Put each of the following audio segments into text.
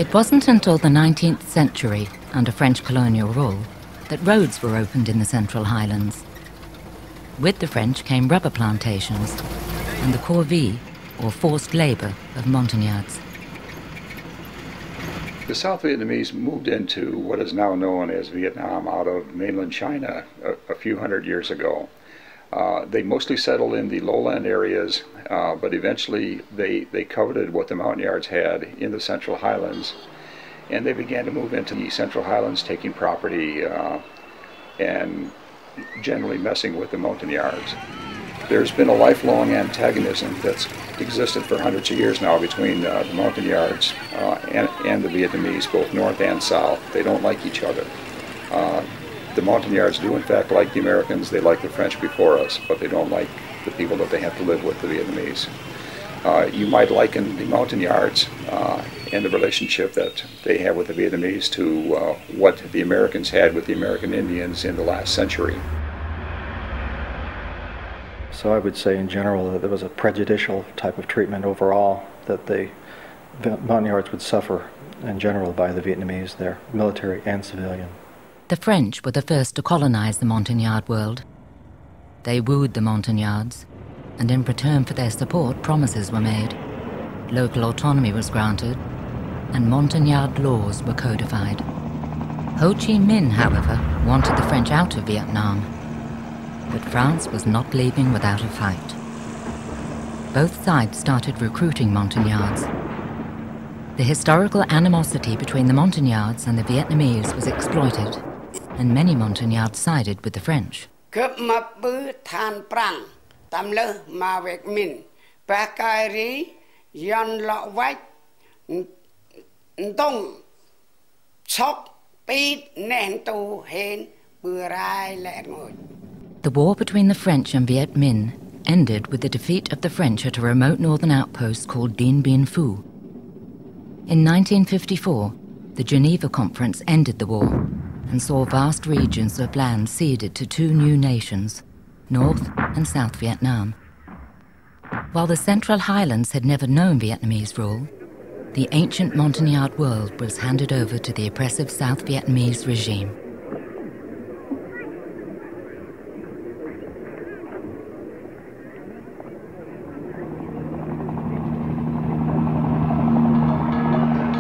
It wasn't until the 19th century, under French colonial rule, that roads were opened in the Central Highlands. With the French came rubber plantations and the corvée, or forced labor, of Montagnards. The South Vietnamese moved into what is now known as Vietnam out of mainland China a few hundred years ago. They mostly settled in the lowland areas, but eventually they coveted what the Montagnards had in the Central Highlands, and they began to move into the Central Highlands, taking property and generally messing with the Montagnards. There's been a lifelong antagonism that's existed for hundreds of years now between the Montagnards and the Vietnamese, both north and south. They don't like each other. The Montagnards do in fact like the Americans. They like the French before us, but they don't like the people that they have to live with, the Vietnamese. You might liken the Montagnards and the relationship that they have with the Vietnamese to what the Americans had with the American Indians in the last century. So I would say in general that there was a prejudicial type of treatment overall that the Montagnards would suffer in general by the Vietnamese, their military and civilian. The French were the first to colonize the Montagnard world. They wooed the Montagnards, and in return for their support, promises were made. Local autonomy was granted, and Montagnard laws were codified. Ho Chi Minh, however, wanted the French out of Vietnam. But France was not leaving without a fight. Both sides started recruiting Montagnards. The historical animosity between the Montagnards and the Vietnamese was exploited, and many Montagnards sided with the French. The war between the French and Viet Minh ended with the defeat of the French at a remote northern outpost called Dien Bien Phu. In 1954, the Geneva Conference ended the war and saw vast regions of land ceded to two new nations, North and South Vietnam. While the Central Highlands had never known Vietnamese rule, the ancient Montagnard world was handed over to the oppressive South Vietnamese regime.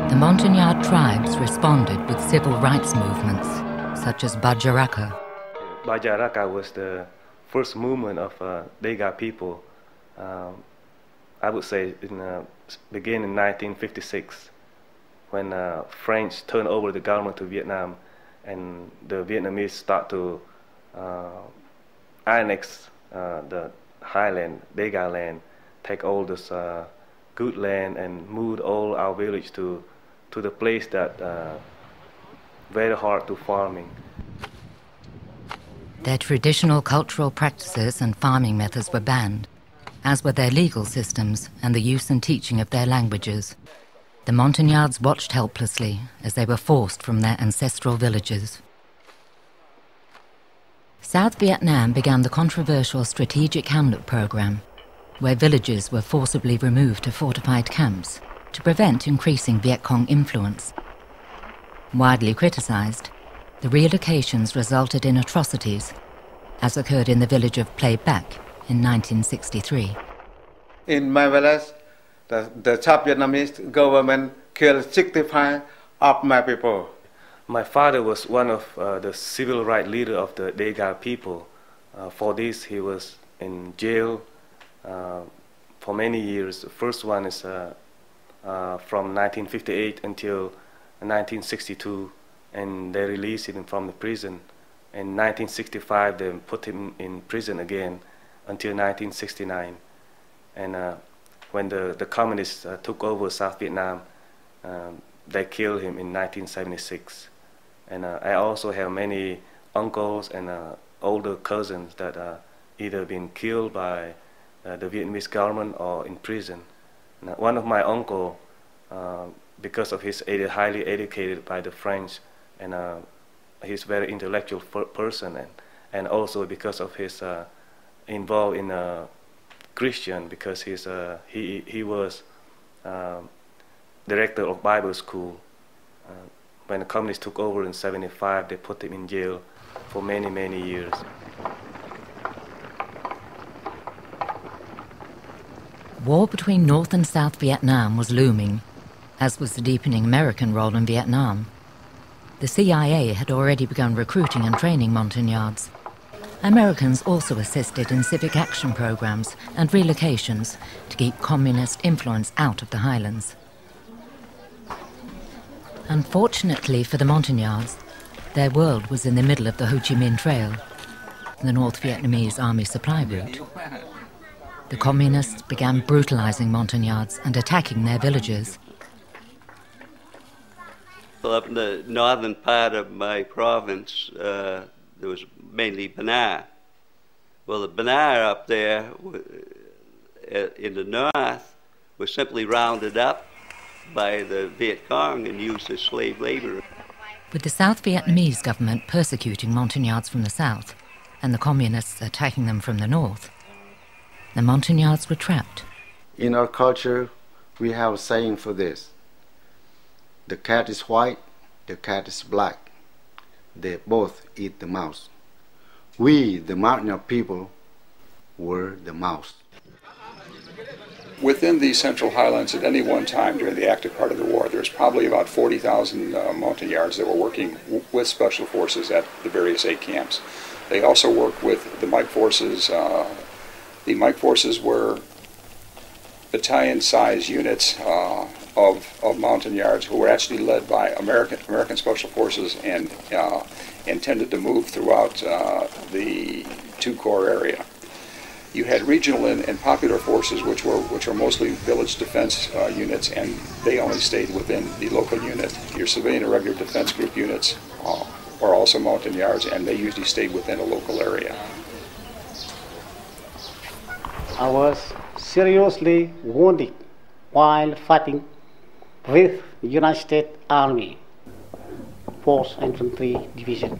The Montagnard tribes responded with civil rights movements, such as Bajaraka. Bajaraka was the first movement of Dega people. I would say began in 1956, when French turned over the government to Vietnam, and the Vietnamese start to annex the highland, Dega land, take all this good land and move all our village to the place that very hard to farming. Their traditional cultural practices and farming methods were banned, as were their legal systems and the use and teaching of their languages. The Montagnards watched helplessly as they were forced from their ancestral villages. South Vietnam began the controversial Strategic Hamlet program, where villages were forcibly removed to fortified camps to prevent increasing Viet Cong influence. Widely criticized, the relocations resulted in atrocities, as occurred in the village of Play Bac in 1963. In my village, the South Vietnamese government killed 65 of my people. My father was one of the civil rights leader of the Dega people. For this, he was in jail for many years. The first one is from 1958 until 1962, and they released him from the prison. In 1965, they put him in prison again until 1969. And when the communists took over South Vietnam, they killed him in 1976. And I also have many uncles and older cousins that either been killed by the Vietnamese government or in prison. Now, one of my uncle, because of his highly educated by the French, and he's a very intellectual person, and also because of his involved in Christian, because he was director of Bible school, when the communists took over in 1975, they put him in jail for many, many years. War between North and South Vietnam was looming, as was the deepening American role in Vietnam. The CIA had already begun recruiting and training Montagnards. Americans also assisted in civic action programs and relocations to keep communist influence out of the highlands. Unfortunately for the Montagnards, their world was in the middle of the Ho Chi Minh Trail, the North Vietnamese army supply route. The communists began brutalizing Montagnards and attacking their villages. Well, up in the northern part of my province, there was mainly Banat. Well, the Banat up there in the north was simply rounded up by the Viet Cong and used as slave labor. With the South Vietnamese government persecuting Montagnards from the south and the communists attacking them from the north, the Montagnards were trapped. In our culture, we have a saying for this. The cat is white, the cat is black. They both eat the mouse. We, the Montagnard people, were the mouse. Within the Central Highlands at any one time during the active part of the war, there's probably about 40,000 Montagnards that were working with Special Forces at the various 8 camps. They also worked with the Mike Forces. The Mike Forces were battalion-sized units of Montagnards who were actually led by American Special Forces and tended to move throughout the 2-corps area. You had regional and popular forces, which were mostly village defense units, and they only stayed within the local unit. Your civilian irregular defense group units are also Montagnards, and they usually stayed within a local area. I was seriously wounded while fighting with the United States Army, 4th Infantry Division.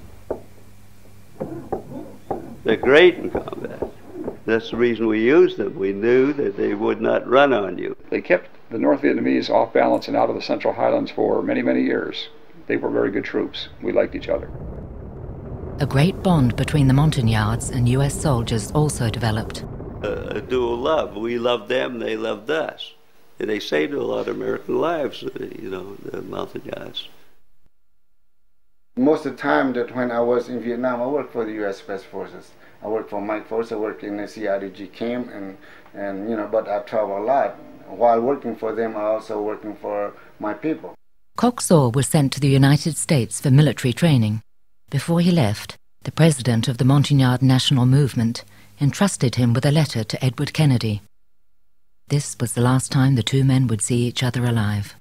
They're great in combat. That's the reason we used them. We knew that they would not run on you. They kept the North Vietnamese off balance and out of the Central Highlands for many, many years. They were very good troops. We liked each other. A great bond between the Montagnards and US soldiers also developed. A dual love. We loved them, they loved us. And they saved a lot of American lives, the Montagnards. Most of the time that when I was in Vietnam, I worked for the U.S. Special Forces. I worked for Mike Force, I worked in the CIDG camp, but I travel a lot. While working for them, I also working for my people. Kok Saw was sent to the United States for military training. Before he left, the president of the Montagnard National Movement entrusted him with a letter to Edward Kennedy. This was the last time the two men would see each other alive.